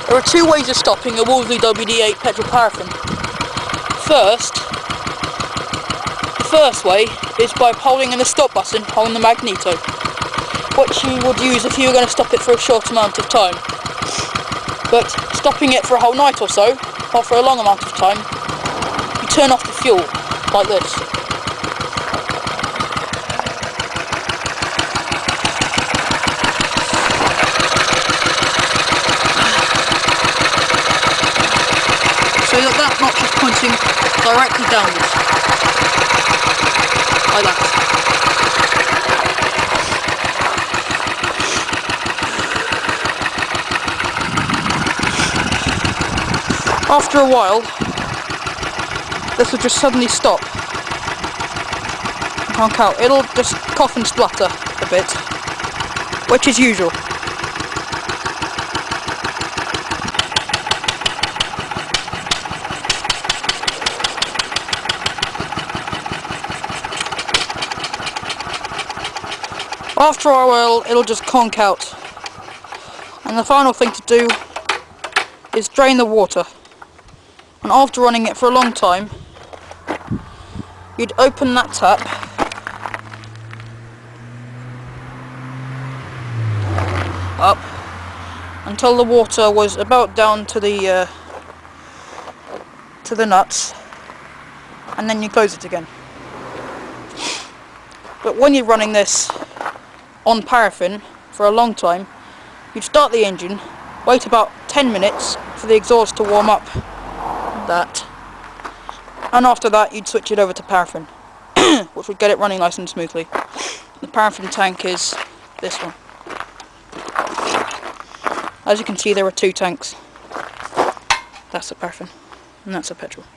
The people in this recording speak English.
There are two ways of stopping a Wolseley WD8 petrol paraffin. The first way is by holding in the stop button on the magneto, which you would use if you were going to stop it for a short amount of time. But stopping it for a whole night or so, or for a long amount of time, you turn off the fuel, like this. So that notch is pointing directly downwards, like that. After a while, this will just suddenly stop. Honk out. It'll just cough and splutter a bit, which is usual. After a while, it'll just conk out. And the final thing to do is drain the water. And after running it for a long time, you'd open that tap up until the water was about down to the nuts, and then you close it again. But when you're running this on paraffin for a long time, you'd start the engine, wait about 10 minutes for the exhaust to warm up, and after that you'd switch it over to paraffin, which would get it running nice and smoothly. The paraffin tank is this one. As you can see, there are two tanks. That's a paraffin and that's a petrol.